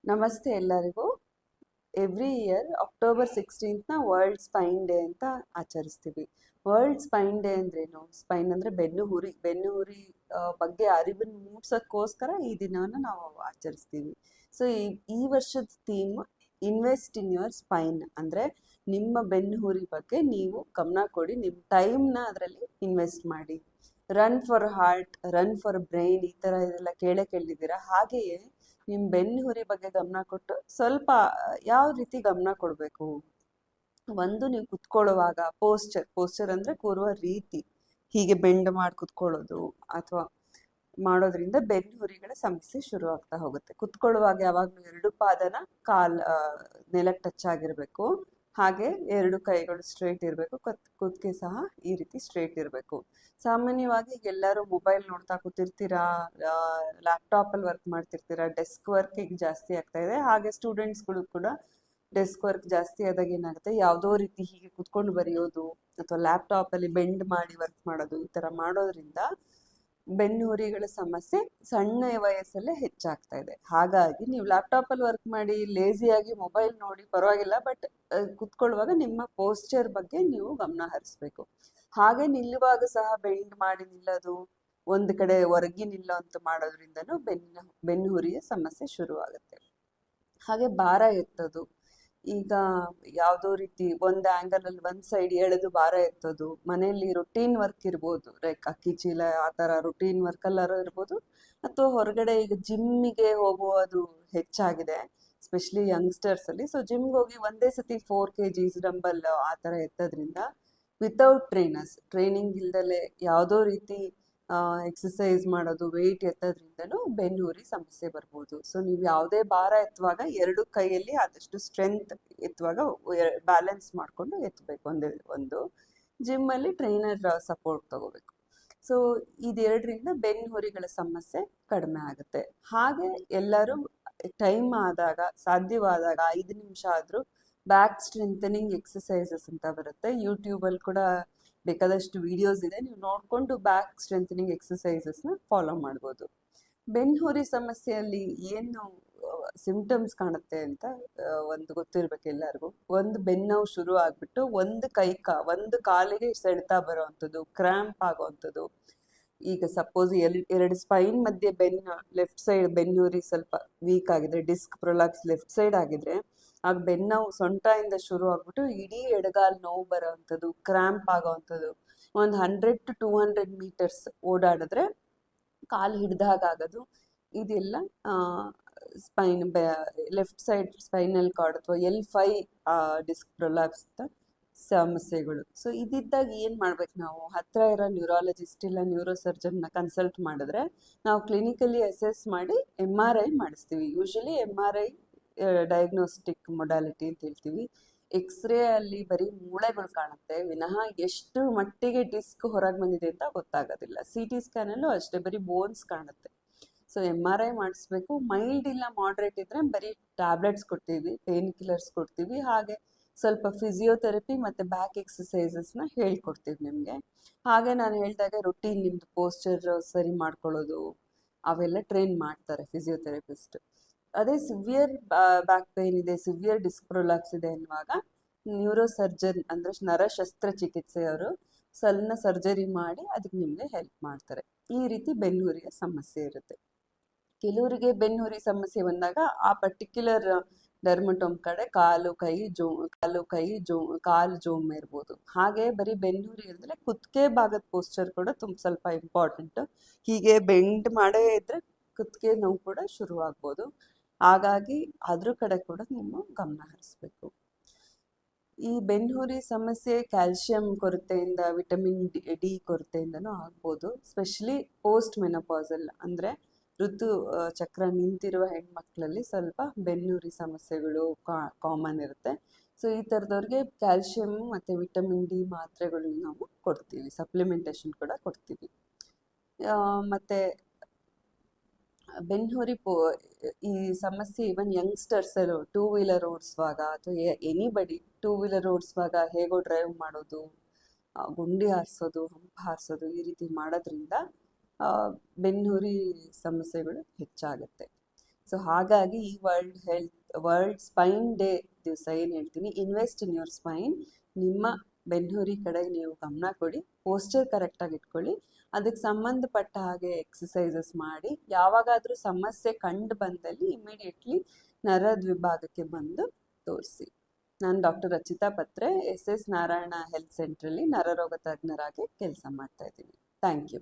ನಮಸ್ತೆ ಎಲ್ಲರಿಗೂ. Every year October 16th world spine day ಅಂತ ಆಚರಿಸ್ತೀವಿ. ವರ್ಲ್ಡ್ ಸ್ಪೈನ್ ಡೇ ಅಂದ್ರೇನು? ಸ್ಪೈನ್ ಅಂದರೆ ಬೆನ್ನು ಹುರಿ ಬಗ್ಗೆ ಅರಿವನ್ನು ಮೂಡ್ಸೋಕ್ಕೋಸ್ಕರ ಈ ದಿನವನ್ನು ನಾವು ಆಚರಿಸ್ತೀವಿ. ಸೊ ಈ ವರ್ಷದ theme invest in your spine, ಅಂದರೆ ನಿಮ್ಮ ಬೆನ್ನುಹುರಿ ಬಗ್ಗೆ ನೀವು ಗಮನ ಕೊಡಿ, ನಿಮ್ಮ ಟೈಮ್ನ ಅದರಲ್ಲಿ ಇನ್ವೆಸ್ಟ್ ಮಾಡಿ. Run for heart, run for brain, ಈ ಥರ ಇದೆಲ್ಲ ಕೇಳಿದ್ದೀರಾ. ಹಾಗೆಯೇ ನಿಮ್ಮ ಬೆನ್ನುಹುರಿ ಬಗ್ಗೆ ಗಮನ ಕೊಟ್ಟು ಸ್ವಲ್ಪ ಯಾವ ರೀತಿ ಗಮನ ಕೊಡಬೇಕು? ಒಂದು, ನೀವು ಕುತ್ಕೊಳ್ಳುವಾಗ ಪೋಸ್ಚರ್ ಅಂದರೆ ಕೂರುವ ರೀತಿ, ಹೀಗೆ ಬೆಂಡ್ ಮಾಡಿ ಕುತ್ಕೊಳ್ಳೋದು ಅಥವಾ ಮಾಡೋದ್ರಿಂದ ಬೆನ್ನುಹುರಿಗಳ ಸಮಸ್ಯೆ ಶುರು ಆಗ್ತಾ ಹೋಗುತ್ತೆ. ಕುತ್ಕೊಳ್ಳುವಾಗ ಯಾವಾಗಲೂ ಎರಡು ಪಾದನ ನೆಲಕ್ಕೆ ಟಚ್ ಆಗಿರಬೇಕು, ಹಾಗೆ ಎರಡು ಕೈಗಳು ಸ್ಟ್ರೇಟ್ ಇರಬೇಕು, ಕುತ್ತಿಗೆ ಸಹ ಈ ರೀತಿ ಸ್ಟ್ರೇಟ್ ಇರಬೇಕು. ಸಾಮಾನ್ಯವಾಗಿ ಎಲ್ಲರೂ ಮೊಬೈಲ್ ನೋಡ್ತಾ ಕೂತಿರ್ತೀರಾ, ಲ್ಯಾಪ್ಟಾಪಲ್ಲಿ ವರ್ಕ್ ಮಾಡ್ತಿರ್ತೀರಾ, ಡೆಸ್ಕ್ ವರ್ಕ್ ಈಗ ಜಾಸ್ತಿ ಆಗ್ತಾ ಇದೆ. ಹಾಗೆ ಸ್ಟೂಡೆಂಟ್ಸ್ಗಳು ಕೂಡ ಡೆಸ್ಕ್ ವರ್ಕ್ ಜಾಸ್ತಿ ಆದಾಗ ಏನಾಗುತ್ತೆ, ಯಾವುದೋ ರೀತಿ ಹೀಗೆ ಕುತ್ಕೊಂಡು ಬರೆಯೋದು ಅಥವಾ ಲ್ಯಾಪ್ಟಾಪಲ್ಲಿ ಬೆಂಡ್ ಮಾಡಿ ವರ್ಕ್ ಮಾಡೋದು, ಈ ಥರ ಮಾಡೋದ್ರಿಂದ ಬೆನ್ನುಹುರಿಗಳ ಸಮಸ್ಯೆ ಸಣ್ಣ ವಯಸ್ಸಲ್ಲೇ ಹೆಚ್ಚಾಗ್ತಾ ಇದೆ. ಹಾಗಾಗಿ ನೀವು ಲ್ಯಾಪ್ಟಾಪಲ್ಲಿ ವರ್ಕ್ ಮಾಡಿ, ಲೇಸಿಯಾಗಿ ಮೊಬೈಲ್ ನೋಡಿ ಪರವಾಗಿಲ್ಲ, ಬಟ್ ಕುತ್ಕೊಳ್ಳುವಾಗ ನಿಮ್ಮ ಪೋಸ್ಚರ್ ಬಗ್ಗೆ ನೀವು ಗಮನ ಹರಿಸ್ಬೇಕು. ಹಾಗೆ ನಿಲ್ಲುವಾಗ ಸಹ ಬೆಂಡ್ ಮಾಡಿ ನಿಲ್ಲೋದು, ಒಂದು ಕಡೆ ಒರಗಿ ನಿಲ್ಲೋ ಅಂತ ಮಾಡೋದ್ರಿಂದನೂ ಬೆನ್ನುಹುರಿಯ ಸಮಸ್ಯೆ ಶುರುವಾಗುತ್ತೆ. ಹಾಗೆ ಭಾರ ಎತ್ತೋದು, ಈಗ ಯಾವುದೋ ರೀತಿ ಒಂದು ಆ್ಯಂಗಲಲ್ಲಿ ಒಂದು ಸೈಡ್ ಎಳೆದು ಭಾರ ಎತ್ತೋದು, ಮನೆಯಲ್ಲಿ ರೊಟೀನ್ ವರ್ಕ್ ಇರ್ಬೋದು, ಲೈಕ್ ಅಕ್ಕಿ ಚೀಲ ಆ ಥರ ರೊಟೀನ್ ವರ್ಕಲ್ಲಾರು ಇರ್ಬೋದು, ಅಥವಾ ಹೊರಗಡೆ ಈಗ ಜಿಮ್ಮಿಗೆ ಹೋಗುವುದು ಹೆಚ್ಚಾಗಿದೆ, ಸ್ಪೆಷಲಿ ಯಂಗ್ಸ್ಟರ್ಸಲ್ಲಿ. ಸೊ ಜಿಮ್ಗೆ ಹೋಗಿ ಒಂದೇ ಸತಿ 4 kg ಡಂಬಲ್ ಆ ಥರ ಎತ್ತೋದ್ರಿಂದ ವಿತೌಟ್ ಟ್ರೈನಿಂಗ್ ಇಲ್ದಲೆ ಯಾವುದೋ ರೀತಿ ಎಕ್ಸಸೈಸ್ ಮಾಡೋದು, ವೆಯ್ಟ್ ಎತ್ತೋದ್ರಿಂದನೂ ಬೆನ್ನುಹುರಿ ಸಮಸ್ಯೆ ಬರ್ಬೋದು. ಸೊ ನೀವು ಯಾವುದೇ ಭಾರ ಎತ್ತುವಾಗ ಎರಡು ಕೈಯಲ್ಲಿ ಆದಷ್ಟು ಸ್ಟ್ರೆಂತ್ ಎತ್ತುವಾಗ ಬ್ಯಾಲೆನ್ಸ್ ಮಾಡಿಕೊಂಡು ಎತ್ತಬೇಕು. ಒಂದು ಜಿಮ್ಮಲ್ಲಿ ಟ್ರೈನರ್ ಸಪೋರ್ಟ್ ತಗೋಬೇಕು. ಸೊ ಇದೆರಡರಿಂದ ಬೆನ್ನುಹುರಿಗಳ ಸಮಸ್ಯೆ ಕಡಿಮೆ ಆಗುತ್ತೆ. ಹಾಗೆ ಎಲ್ಲರೂ ಟೈಮ್ ಆದಾಗ, ಸಾಧ್ಯವಾದಾಗ 5 ನಿಮಿಷ ಆದರೂ ಬ್ಯಾಕ್ ಸ್ಟ್ರೆಂಥನಿಂಗ್ ಎಕ್ಸಸೈಸಸ್ ಅಂತ ಬರುತ್ತೆ. ಯೂಟ್ಯೂಬಲ್ಲಿ ಕೂಡ ಬೇಕಾದಷ್ಟು ವಿಡಿಯೋಸ್ ಇದೆ, ನೀವು ನೋಡಿಕೊಂಡು ಬ್ಯಾಕ್ ಸ್ಟ್ರೆಂಥನಿಂಗ್ ಎಕ್ಸಸೈಸಸ್ನ ಫಾಲೋ ಮಾಡ್ಬೋದು. ಬೆನ್ನುಹುರಿ ಸಮಸ್ಯೆಯಲ್ಲಿ ಏನು ಸಿಂಪ್ಟಮ್ಸ್ ಕಾಣುತ್ತೆ ಅಂತ ಒಂದು ಗೊತ್ತಿರ್ಬೇಕು ಎಲ್ಲರಿಗೂ. ಒಂದು ಬೆನ್ನೋವು ಶುರು ಆಗಿಬಿಟ್ಟು ಒಂದು ಕಾಲಿಗೆ ಸೆಳೆತ ಬರೋ ಅಂಥದ್ದು, ಕ್ರ್ಯಾಂಪ್ ಆಗೋವಂಥದ್ದು. ಈಗ ಸಪೋಸ್ ಎರಡು ಸ್ಪೈನ್ ಮಧ್ಯೆ ಲೆಫ್ಟ್ ಸೈಡ್ ಬೆನ್ನುಹುರಿ ಸ್ವಲ್ಪ ವೀಕ್ ಆಗಿದ್ರೆ, ಡಿಸ್ಕ್ ಪ್ರೊಲಾಪ್ಸ್ ಲೆಫ್ಟ್ ಸೈಡ್ ಆಗಿದ್ರೆ, ಆಗ ಬೆನ್ನೋವು ಸೊಂಟದಿಂದ ಶುರು ಆಗ್ಬಿಟ್ಟು ಇಡೀ ಎಡಗಾಲು ನೋವು ಬರೋ ಅಂಥದ್ದು, ಕ್ರ್ಯಾಂಪ್ ಆಗೋ ಅಂಥದ್ದು. ಒಂದು 100 to 200 meters ಓಡಾಡಿದ್ರೆ ಕಾಲು ಹಿಡ್ದಾಗೋದು, ಇದೆಲ್ಲ ಲೆಫ್ಟ್ ಸೈಡ್ ಸ್ಪೈನಲ್ ಕಾರ್ಡ್ ಅಥವಾ L5 ಡಿಸ್ಕ್ ಪ್ರೊಲಾಪ್ಸ್ ಸಮಸ್ಯೆಗಳು. ಸೊ ಇದಿದ್ದಾಗ ಏನು ಮಾಡ್ಬೇಕು, ನಾವು ಹತ್ತಿರ ಇರೋ ನ್ಯೂರಾಲಜಿಸ್ಟ್ ಇಲ್ಲ ನ್ಯೂರೋಸರ್ಜನ್ನ ಕನ್ಸಲ್ಟ್ ಮಾಡಿದ್ರೆ ನಾವು ಕ್ಲಿನಿಕಲಿ ಅಸೆಸ್ ಮಾಡಿ MRI ಮಾಡಿಸ್ತೀವಿ. ಯೂಶಲಿ MRI ಡಯಾಗ್ನೋಸ್ಟಿಕ್ ಮೊಡಾಲಿಟಿ ಅಂತ ಹೇಳ್ತೀವಿ. ಎಕ್ಸ್ರೇ ಅಲ್ಲಿ ಬರೀ ಮೂಳೆಗಳು ಕಾಣುತ್ತೆ ವಿನಃ ಎಷ್ಟು ಮಟ್ಟಿಗೆ ಡಿಸ್ಕ್ ಹೊರಗೆ ಬಂದಿದೆ ಅಂತ ಗೊತ್ತಾಗೋದಿಲ್ಲ. CT ಸ್ಕ್ಯಾನಲ್ಲೂ ಅಷ್ಟೇ, ಬರೀ ಬೋನ್ಸ್ ಕಾಣುತ್ತೆ. ಸೊ MRI ಮಾಡಿಸ್ಬೇಕು. ಮೈಲ್ಡ್ ಇಲ್ಲ ಮಾಡ್ರೇಟ್ ಇದ್ದರೆ ಬರೀ ಟ್ಯಾಬ್ಲೆಟ್ಸ್ ಕೊಡ್ತೀವಿ, ಪೇನ್ ಕಿಲ್ಲರ್ಸ್ ಕೊಡ್ತೀವಿ, ಹಾಗೆ ಸ್ವಲ್ಪ ಫಿಸಿಯೋಥೆರಪಿ ಮತ್ತು ಬ್ಯಾಕ್ ಎಕ್ಸಸೈಸಸ್ನ ಹೇಳ್ಕೊಡ್ತೀವಿ ನಿಮಗೆ. ಹಾಗೆ ನಾನು ಹೇಳಿದಾಗ ರೊಟೀನ್ ನಿಮ್ಮದು ಪೋಸ್ಚರ್ ಸರಿ ಮಾಡ್ಕೊಳ್ಳೋದು ಅವೆಲ್ಲ ಟ್ರೈನ್ ಮಾಡ್ತಾರೆ ಫಿಸಿಯೋಥೆರಪಿಸ್ಟ್. ಅದೇ ಸಿವಿಯರ್ ಬ್ಯಾಕ್ ಪೇನ್ ಇದೆ, ಸಿವಿಯರ್ ಡಿಸ್ಕ್ ಪ್ರೊಲಾಪ್ಸ್ ಇದೆ ಅನ್ನುವಾಗ ನ್ಯೂರೋಸರ್ಜನ್ ಅಂದರೆ ನರಶಸ್ತ್ರಚಿಕಿತ್ಸೆಯವರು ಸಣ್ಣ ಸರ್ಜರಿ ಮಾಡಿ ಅದಕ್ಕೆ ನಿಮಗೆ ಹೆಲ್ಪ್ ಮಾಡ್ತಾರೆ. ಈ ರೀತಿ ಬೆನ್ನುಹುರಿಯ ಸಮಸ್ಯೆ ಇರುತ್ತೆ. ಕೆಲವರಿಗೆ ಬೆನ್ನುಹುರಿ ಸಮಸ್ಯೆ ಬಂದಾಗ ಆ ಪರ್ಟಿಕ್ಯುಲರ್ ಡರ್ಮಟೋಮ್ ಕಡೆ ಕಾಲು ಕಾಲು ಜೋಮ್ ಇರ್ಬೋದು. ಹಾಗೆ ಬರೀ ಬೆನ್ನುಹುರಿ ಅಂದರೆ ಕುತ್ತಿಗೆ ಭಾಗದ ಪೋಸ್ಚರ್ ಕೂಡ ಸ್ವಲ್ಪ ಇಂಪಾರ್ಟೆಂಟು. ಹೀಗೆ ಬೆಂಡ್ ಮಾಡೇ ಇದ್ದರೆ ಕುತ್ತಿಗೆ ನೋವು ಕೂಡ ಶುರುವಾಗ್ಬೋದು. ಹಾಗಾಗಿ ಅದ್ರ ಕಡೆ ಕೂಡ ನೀವು ಗಮನ ಹರಿಸ್ಬೇಕು. ಈ ಬೆನ್ನುಹುರಿ ಸಮಸ್ಯೆ ಕ್ಯಾಲ್ಶಿಯಂ ಕೊರತೆಯಿಂದ, ವಿಟಮಿನ್ ಡಿ ಕೊರತೆಯಿಂದನೂ ಆಗ್ಬೋದು. ಸ್ಪೆಷಲಿ ಪೋಸ್ಟ್ ಮೆನೋಪಾಸಲ್ ಅಂದರೆ ಋತು ಚಕ್ರ ನಿಂತಿರುವ ಹೆಣ್ಮಕ್ಳಲ್ಲಿ ಸ್ವಲ್ಪ ಬೆನ್ನುಹುರಿ ಸಮಸ್ಯೆಗಳು ಕಾಮನ್ ಇರುತ್ತೆ. ಸೊ ಈ ಥರದವ್ರಿಗೆ ಕ್ಯಾಲ್ಶಿಯಮ್ ಮತ್ತು ವಿಟಮಿನ್ ಡಿ ಮಾತ್ರೆಗಳನ್ನ ನಾವು ಕೊಡ್ತೀವಿ, ಸಪ್ಲಿಮೆಂಟೇಷನ್ ಕೂಡ ಕೊಡ್ತೀವಿ. ಮತ್ತು ಬೆನ್ನುಹುರಿ ಈ ಸಮಸ್ಯೆ ಇವನ್ ಯಂಗ್ಸ್ಟರ್ಸರು 2 ವೀಲರ್ ಓಡಿಸುವಾಗ ಅಥವಾ ಎನಿಬಡಿ 2 ವೀಲರ್ ಓಡಿಸುವಾಗ ಹೇಗೋ ಡ್ರೈವ್ ಮಾಡೋದು, ಗುಂಡಿ ಹಾರಿಸೋದು, ಹಂಪ್ ಹಾರಿಸೋದು, ಈ ರೀತಿ ಮಾಡೋದ್ರಿಂದ ಬೆನ್ನುಹುರಿ ಸಮಸ್ಯೆಗಳು ಹೆಚ್ಚಾಗುತ್ತೆ. ಸೊ ಹಾಗಾಗಿ ಈ ವರ್ಲ್ಡ್ ಸ್ಪೈನ್ ಡೇ ದಿವಸ ಏನು ಹೇಳ್ತೀನಿ, ಇನ್ವೆಸ್ಟ್ ಇನ್ ಯುವರ್ ಸ್ಪೈನ್. ನಿಮ್ಮ ಬೆನ್ನುಹುರಿ ಕಡೆಗೆ ನೀವು ಗಮನ ಕೊಡಿ, ಪೋಸ್ಚರ್ ಕರೆಕ್ಟಾಗಿ ಇಟ್ಕೊಳ್ಳಿ, ಅದಕ್ಕೆ ಸಂಬಂಧಪಟ್ಟ ಹಾಗೆ ಎಕ್ಸಸೈಸಸ್ ಮಾಡಿ. ಯಾವಾಗಾದರೂ ಸಮಸ್ಯೆ ಕಂಡು ಬಂದಲ್ಲಿ ಇಮಿಡಿಯೇಟ್ಲಿ ನರದ ವಿಭಾಗಕ್ಕೆ ಬಂದು ತೋರಿಸಿ. ನಾನು ಡಾಕ್ಟರ್ ರಚಿತಾ ಪತ್ರೆ, ಎಸ್ ಎಸ್ ನಾರಾಯಣ ಹೆಲ್ತ್ ಸೆಂಟ್ರಲ್ಲಿ ನರರೋಗ ತಜ್ಞರಾಗಿ ಕೆಲಸ ಮಾಡ್ತಾ ಇದ್ದೀನಿ. Thank you.